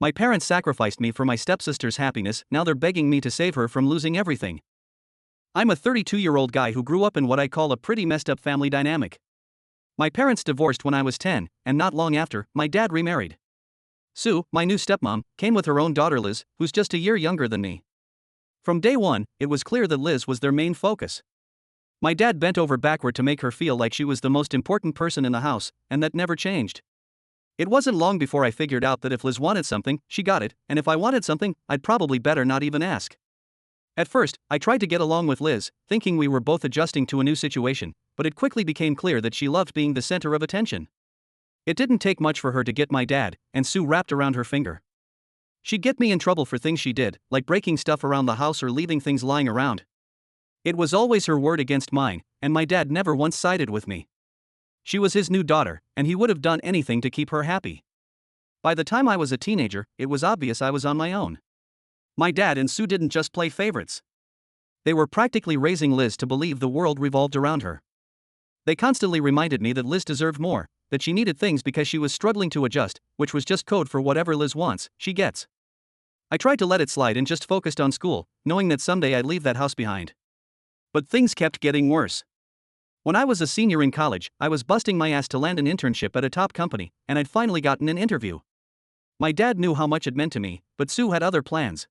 My parents sacrificed me for my stepsister's happiness, now they're begging me to save her from losing everything. I'm a 32-year-old guy who grew up in what I call a pretty messed up family dynamic. My parents divorced when I was 10, and not long after, my dad remarried. Sue, my new stepmom, came with her own daughter Liz, who's just a year younger than me. From day one, it was clear that Liz was their main focus. My dad bent over backward to make her feel like she was the most important person in the house, and that never changed. It wasn't long before I figured out that if Liz wanted something, she got it, and if I wanted something, I'd probably better not even ask. At first, I tried to get along with Liz, thinking we were both adjusting to a new situation, but it quickly became clear that she loved being the center of attention. It didn't take much for her to get my dad, and Sue wrapped around her finger. She'd get me in trouble for things she did, like breaking stuff around the house or leaving things lying around. It was always her word against mine, and my dad never once sided with me. She was his new daughter, and he would have done anything to keep her happy. By the time I was a teenager, it was obvious I was on my own. My dad and Sue didn't just play favorites. They were practically raising Liz to believe the world revolved around her. They constantly reminded me that Liz deserved more, that she needed things because she was struggling to adjust, which was just code for whatever Liz wants, she gets. I tried to let it slide and just focused on school, knowing that someday I'd leave that house behind. But things kept getting worse. When I was a senior in college, I was busting my ass to land an internship at a top company, and I'd finally gotten an interview. My dad knew how much it meant to me, but Sue had other plans.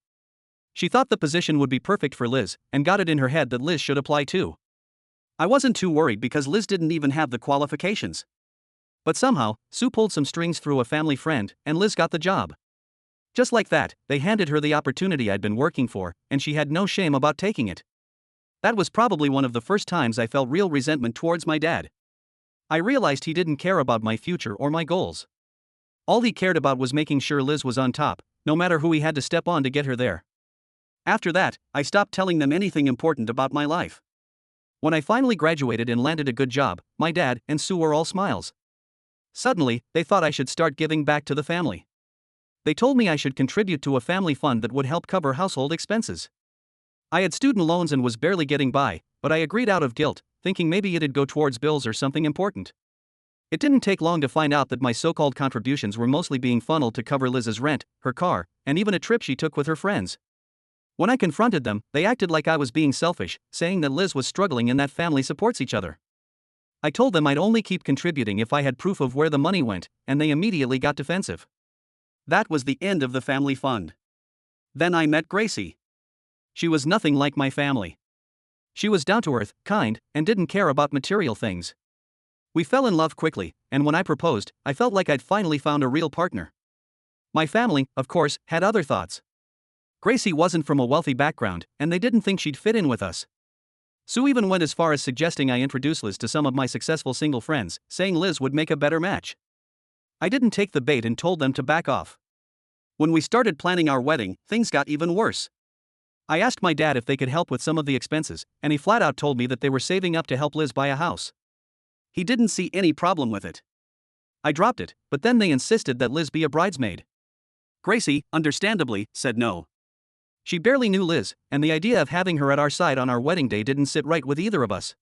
She thought the position would be perfect for Liz, and got it in her head that Liz should apply too. I wasn't too worried because Liz didn't even have the qualifications. But somehow, Sue pulled some strings through a family friend, and Liz got the job. Just like that, they handed her the opportunity I'd been working for, and she had no shame about taking it. That was probably one of the first times I felt real resentment towards my dad. I realized he didn't care about my future or my goals. All he cared about was making sure Liz was on top, no matter who he had to step on to get her there. After that, I stopped telling them anything important about my life. When I finally graduated and landed a good job, my dad and Sue were all smiles. Suddenly, they thought I should start giving back to the family. They told me I should contribute to a family fund that would help cover household expenses. I had student loans and was barely getting by, but I agreed out of guilt, thinking maybe it'd go towards bills or something important. It didn't take long to find out that my so-called contributions were mostly being funneled to cover Liz's rent, her car, and even a trip she took with her friends. When I confronted them, they acted like I was being selfish, saying that Liz was struggling and that family supports each other. I told them I'd only keep contributing if I had proof of where the money went, and they immediately got defensive. That was the end of the family fund. Then I met Gracie. She was nothing like my family. She was down-to-earth, kind, and didn't care about material things. We fell in love quickly, and when I proposed, I felt like I'd finally found a real partner. My family, of course, had other thoughts. Gracie wasn't from a wealthy background, and they didn't think she'd fit in with us. Sue even went as far as suggesting I introduce Liz to some of my successful single friends, saying Liz would make a better match. I didn't take the bait and told them to back off. When we started planning our wedding, things got even worse. I asked my dad if they could help with some of the expenses, and he flat out told me that they were saving up to help Liz buy a house. He didn't see any problem with it. I dropped it, but then they insisted that Liz be a bridesmaid. Gracie, understandably, said no. She barely knew Liz, and the idea of having her at our side on our wedding day didn't sit right with either of us.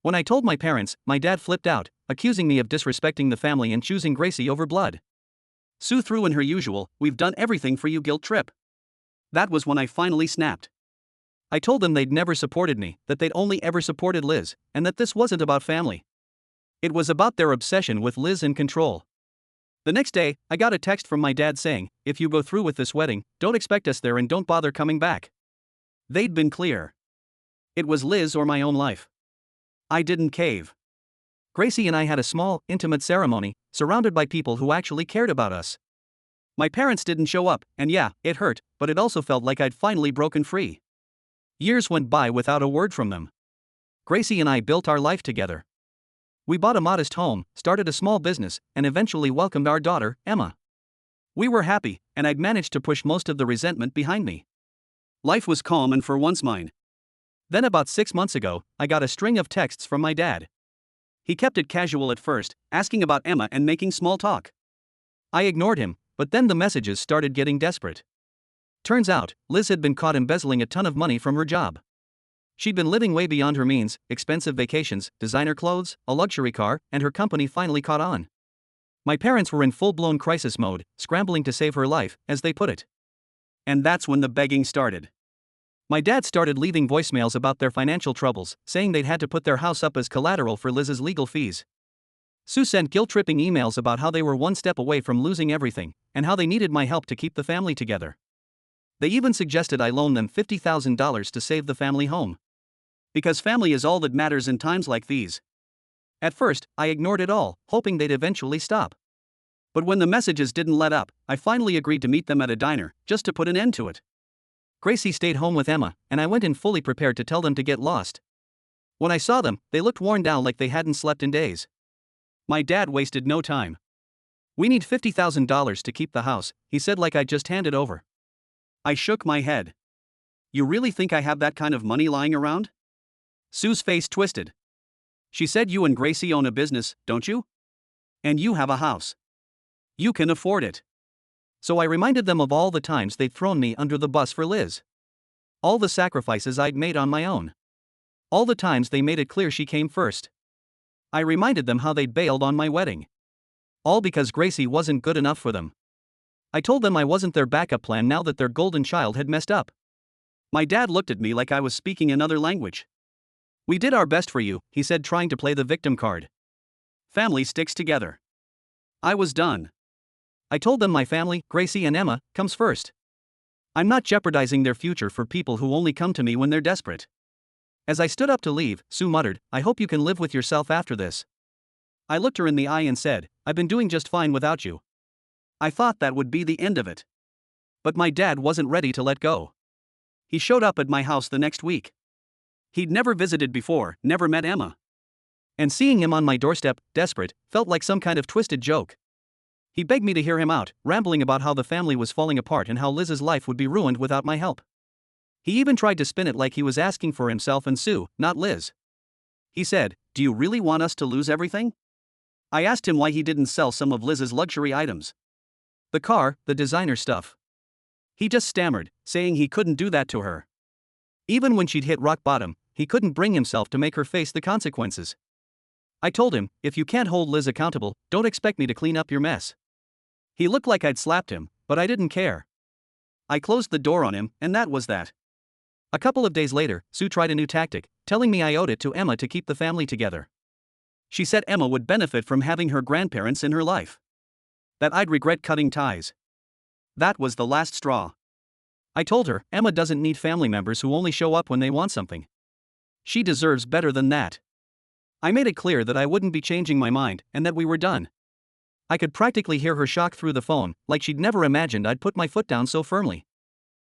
When I told my parents, my dad flipped out, accusing me of disrespecting the family and choosing Gracie over blood. Sue threw in her usual, "We've done everything for you" guilt trip. That was when I finally snapped. I told them they'd never supported me, that they'd only ever supported Liz, and that this wasn't about family. It was about their obsession with Liz and control. The next day, I got a text from my dad saying, "If you go through with this wedding, don't expect us there and don't bother coming back." They'd been clear. It was Liz or my own life. I didn't cave. Gracie and I had a small, intimate ceremony, surrounded by people who actually cared about us. My parents didn't show up, and yeah, it hurt, but it also felt like I'd finally broken free. Years went by without a word from them. Gracie and I built our life together. We bought a modest home, started a small business, and eventually welcomed our daughter, Emma. We were happy, and I'd managed to push most of the resentment behind me. Life was calm and for once mine. Then about 6 months ago, I got a string of texts from my dad. He kept it casual at first, asking about Emma and making small talk. I ignored him, but then the messages started getting desperate. Turns out, Liz had been caught embezzling a ton of money from her job. She'd been living way beyond her means, expensive vacations, designer clothes, a luxury car, and her company finally caught on. My parents were in full-blown crisis mode, scrambling to save her life, as they put it. And that's when the begging started. My dad started leaving voicemails about their financial troubles, saying they'd had to put their house up as collateral for Liz's legal fees. Sue sent guilt-tripping emails about how they were one step away from losing everything, and how they needed my help to keep the family together. They even suggested I loan them $50,000 to save the family home. Because family is all that matters in times like these. At first, I ignored it all, hoping they'd eventually stop. But when the messages didn't let up, I finally agreed to meet them at a diner, just to put an end to it. Gracie stayed home with Emma, and I went in fully prepared to tell them to get lost. When I saw them, they looked worn down like they hadn't slept in days. My dad wasted no time. "We need $50,000 to keep the house," he said like I'd just handed over. I shook my head. "You really think I have that kind of money lying around?" Sue's face twisted. She said, "You and Gracie own a business, don't you? And you have a house. You can afford it." So I reminded them of all the times they'd thrown me under the bus for Liz. All the sacrifices I'd made on my own. All the times they made it clear she came first. I reminded them how they'd bailed on my wedding. All because Gracie wasn't good enough for them. I told them I wasn't their backup plan now that their golden child had messed up. My dad looked at me like I was speaking another language. "We did our best for you," he said, trying to play the victim card. "Family sticks together." I was done. I told them my family, Gracie and Emma, comes first. I'm not jeopardizing their future for people who only come to me when they're desperate. As I stood up to leave, Sue muttered, "I hope you can live with yourself after this." I looked her in the eye and said, "I've been doing just fine without you." I thought that would be the end of it. But my dad wasn't ready to let go. He showed up at my house the next week. He'd never visited before, never met Emma. And seeing him on my doorstep, desperate, felt like some kind of twisted joke. He begged me to hear him out, rambling about how the family was falling apart and how Liz's life would be ruined without my help. He even tried to spin it like he was asking for himself and Sue, not Liz. He said, "Do you really want us to lose everything?" I asked him why he didn't sell some of Liz's luxury items. The car, the designer stuff. He just stammered, saying he couldn't do that to her. Even when she'd hit rock bottom, he couldn't bring himself to make her face the consequences. I told him, "If you can't hold Liz accountable, don't expect me to clean up your mess." He looked like I'd slapped him, but I didn't care. I closed the door on him, and that was that. A couple of days later, Sue tried a new tactic, telling me I owed it to Emma to keep the family together. She said Emma would benefit from having her grandparents in her life. That I'd regret cutting ties. That was the last straw. I told her, Emma doesn't need family members who only show up when they want something. She deserves better than that. I made it clear that I wouldn't be changing my mind, and that we were done. I could practically hear her shock through the phone, like she'd never imagined I'd put my foot down so firmly.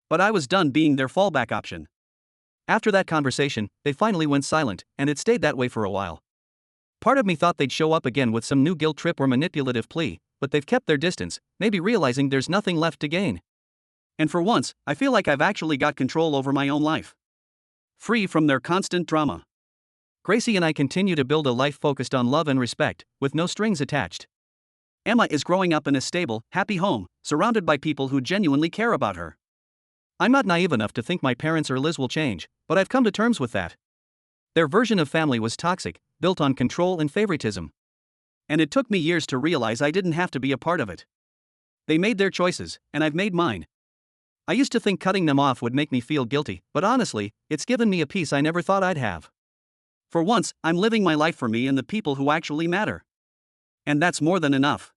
But I was done being their fallback option. After that conversation, they finally went silent, and it stayed that way for a while. Part of me thought they'd show up again with some new guilt trip or manipulative plea, but they've kept their distance, maybe realizing there's nothing left to gain. And for once, I feel like I've actually got control over my own life. Free from their constant drama. Gracie and I continue to build a life focused on love and respect, with no strings attached. Emma is growing up in a stable, happy home, surrounded by people who genuinely care about her. I'm not naive enough to think my parents or Liz will change, but I've come to terms with that. Their version of family was toxic, built on control and favoritism. And it took me years to realize I didn't have to be a part of it. They made their choices, and I've made mine. I used to think cutting them off would make me feel guilty, but honestly, it's given me a peace I never thought I'd have. For once, I'm living my life for me and the people who actually matter. And that's more than enough.